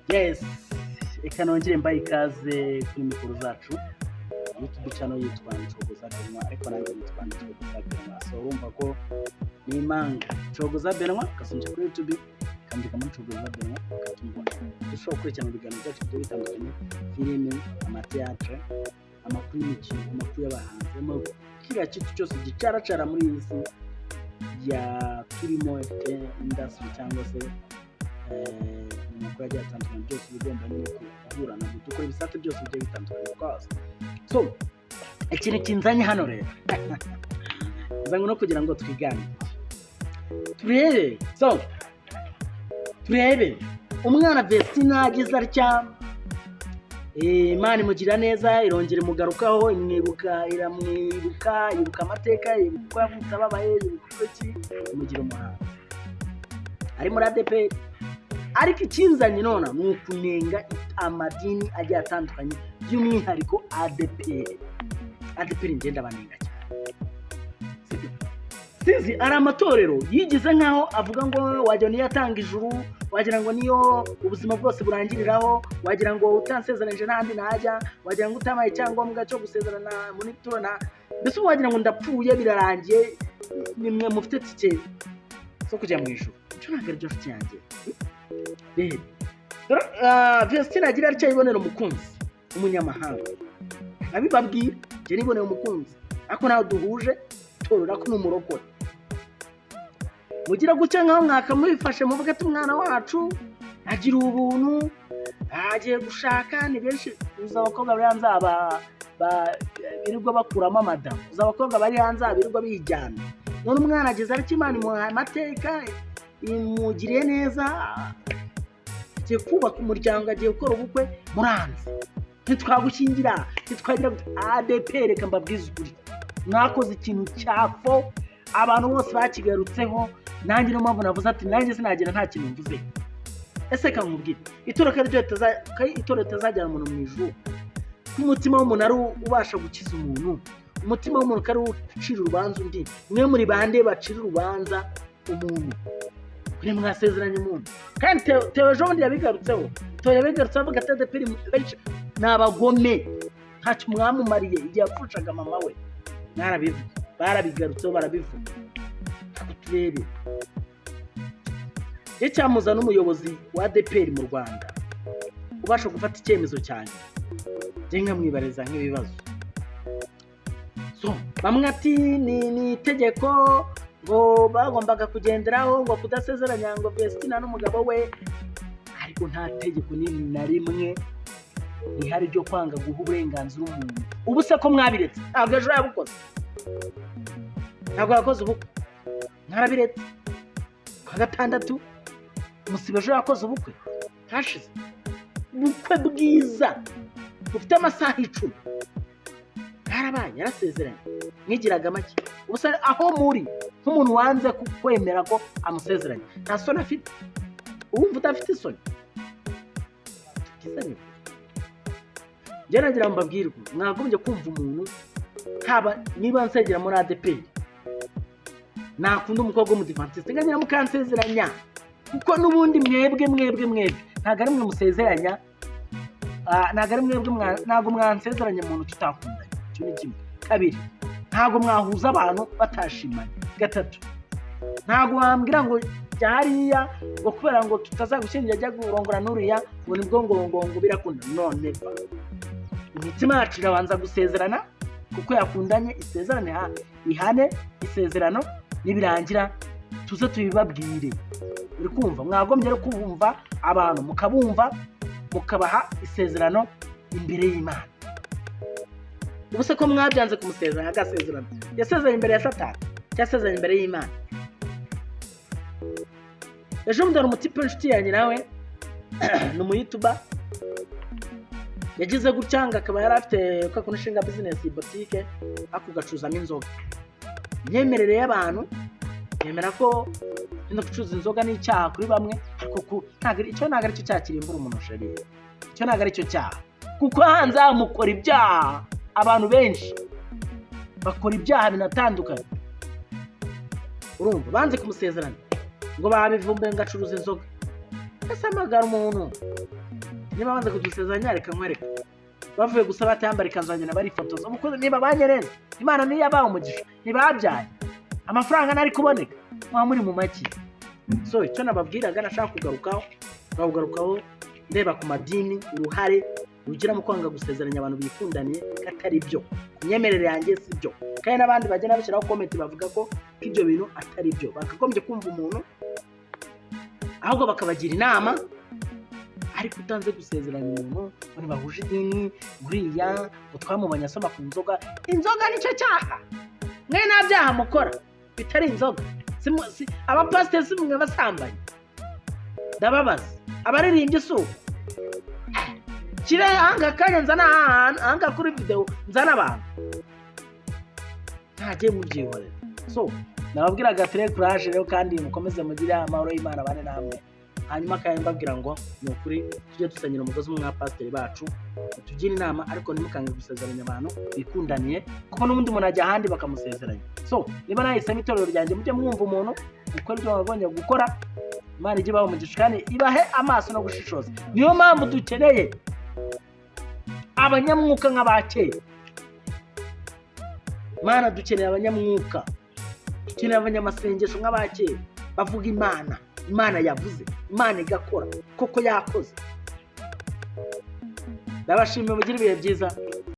Yes, reka nongere mbaye ikaze kuri mikoro zacu. YouTube channel yitwa Nshogoza ariko nanjye nitwa Nshogoza. So urumva ko ni impanga Nshogoza kasonje kuri YouTube kandika mu Nshogoza katumva. Dushobora kurikirana ibiganiro byacu byo bitandukanye, filime, amateatre, amakuru y'imikino, amakuru y'abahanzi, kiriya kintu cyose gicaracara muri iyi si ya turimo industry cyangwa se amakuru atandukanye byose bigomba no guhura na dukora ibisate byose bigiye bitandukanye kwase. So ikintu kinzanye hano rero nzango no kugira ngo twigane turebe umwana VESTINA ageze atya, Imana imugira neza, irongera mugarukaho, iramwibuka amateka, ibuka yavutse ababaye, ibuka iki imugira umuhanga ari muri ADEPR. Ariko ikinzanye nona ni ukunenga amadini agiye atandukanye, by'umwihariko ADEPR ngenda banenga cyane. Sizi ari amatorero yigize nkaho avuga ngo wajya niyo atanga ijuru, wagira ngo niyo ubuzima bwose burangiriraho, wagira ngo utansezeranje n'andi najya, wagira ngo utamaye icyangombwa cyo gusezerana muri turona, mbese wagira ngo ndapfuye birarangiye, nimwe mufite tike so kujya mu ijuru. Cyo ntabwo ari byo mfite yanjye. VESTINA agira atya ibonera umukunzi umunyamahanga, abibabwira je nibonera umukunzi ako nawe duhuje torora ko n'umurokore mugira gucya nkaho mwakamubifashe muvuga ati umwana wacu agira ubuntu agiye gushaka. Ni benshi uza abakobwa bari hanze birirwa bakuramo amadamu, uza abakobwa bari hanze birirwa bijyana, none umwana ageze ariko Imana imuha amateka, imugiriye neza, agiye kubaka umuryango, agiye gukora ubukwe muranze, ntitwagushyingira, ntitwagira ADEPR. Reka mbabwize ukuri, mwakoze ikintu cyafo, abantu bose bakigarutseho, nanjye no mpamvu navuze ati nanjye sinagira nta kintu mvuze. Ese kankubwira itorero ritazajyana umuntu mu ijuru, umutima w'umuntu ari ubasha gukiza umuntu, umutima w'umuntu kari ucira urubanza undi. Mwe muri bande bacira urubanza umuntu kuri mwasezeranye umuntu? Kandi tewejo ndi yabigarutseho, yabigarutseho avuga ati ADEPR benshi n'abagome, ntacyo mwamumariye igihe yapfushaga mama we. Narabivuga, barabigarutseho barabivuga. Turebe cyamuza n'umuyobozi wa ADEPR mu Rwanda ubasha gufata icyemezo cyane, je nkamwibariza nk'ibibazo. So bamwe ati ni itegeko ngo bagombaga kugenderaho ngo kudasezeranya ngo VESTINA n'umugabo we, ariko nta tegeko nini na rimwe rihari ryo kwanga guha uburenganzira umuntu. Ubu se ko mwabiretse, ntabwo ejo yabukoze, ntabwo yakoze ubukwe, ntarabiretse kwa gatandatu musiba ejo yakoze ubukwe hashize, ubukwe bwiza bufite amasaha 10 yarabaye, yarasezeranye, mwigiraga make. Ubusa aho muri nk'umuntu wanze kwemera ko amusezeranye, nta soni afite. Urumva udafite isoni? Kisani njye nagira mbabwirwa, mwagombye kumva umuntu haba niba nsegera muri ADEPR nakunda umukobwa w'umudivantiste nganyira mukansezeranya, kuko n'ubundi mwebwe ntago ari mwe musezeranya, ntago ari mwebwe, ntago mwansezeranya umuntu tutakundanye. Cyo ni kimwe. Kabiri, ntago mwahuza abantu batashimanye. Gatatu, ntago wambwira ngo jya hariya ngo kubera ngo tutazagushyingira ajya kurongora n'uriya ngo nibwo ngo birakunda. None imitima yacu irabanza gusezerana, kuko yakundanye isezerane ihane isezerano, nibirangira tuze tubibabwire. Uri kumva? Mwagombye rero kubumva abantu, mukabumva, mukabaha isezerano imbere y'Imana. Ubuse ko mwabyanze kumusezeranya agasezerano, yasezeranye imbere ya Satani, yasezeranye imbere y'Imana. Ejo ndari umutipe inshuti yanjye nawe ni umu-YouTuber, yagize gucyanga akaba yari afite ko kunishinga business boutique akugacuzamo inzoga. Nyemerere y'abantu yemera ko no gucuza inzoga ni icyaha kuri bamwe, ariko icyo ntago ari cyo cyakirimbura umuntu shariye, icyo ntago ari cyo cyaha, kuko hanze mukora ibyaha. Abantu benshi bakora ibyaha binatandukanye. Urumva banze kumusezerana ngo babivumbe ngacuruza inzoga, ese amagara umuntu niba banze kudusezeranya reka nkwereka bavuye gusaba atambara ikanzu yanjye barifotoza umukozi niba banyereza Imana niyo yabaye umugisha ntibabyaye amafaranga nari kuboneka muri mu maki. So icyo nababwiraga nashaka kugarukaho ndeba ku madini uruhare rugira mu kwanga gusezeranya abantu bikundaniye atari byo, imyemerere yanjye si byo, kandi n'abandi bagenda bashyiraho comment bavuga ko ibyo bintu atari byo. Bakagombye kumva umuntu ahubwo bakabagira inama, ariko utanze gusezeranya umuntu bari bahuje idini buriya utwamubanya asoma ku inzoga nicyo cyaha. Mwe nta byaha mukora bitari inzoga. Abapasiteri si mwe basambanye, ndababaza abaririmbyi isuku kire hanga kanya nzana hanga kuri video nzana abantu ntagiye mubyihorera. So nababwiraga tere courage rero, kandi mukomeze mugire amahoro y'Imana bane namwe. Hanyuma kandi mbabwira ngo ni ukuri tujye dusanyira umugozi umwe pasiteri bacu tugira inama, ariko ntimukange gusezeranya abantu bikundaniye kuko n'ubundi umuntu ajya ahandi bakamusezeranya. So niba nahisemo itorero ryanjye mujye mwumva umuntu ukora ibyo mwabonye gukora, Imana ijye ibaha umugisha kandi ibahe amaso no gushishoza. Niyo mpamvu dukeneye abanyamwuka nk'abakera. Imana dukeneye abanyamwuka, dukeneye abanyamasengesho nk'abakera bavuga Imana yavuze, Imana igakora koko yakoze. Ndabashimiye mugire ibihe byiza.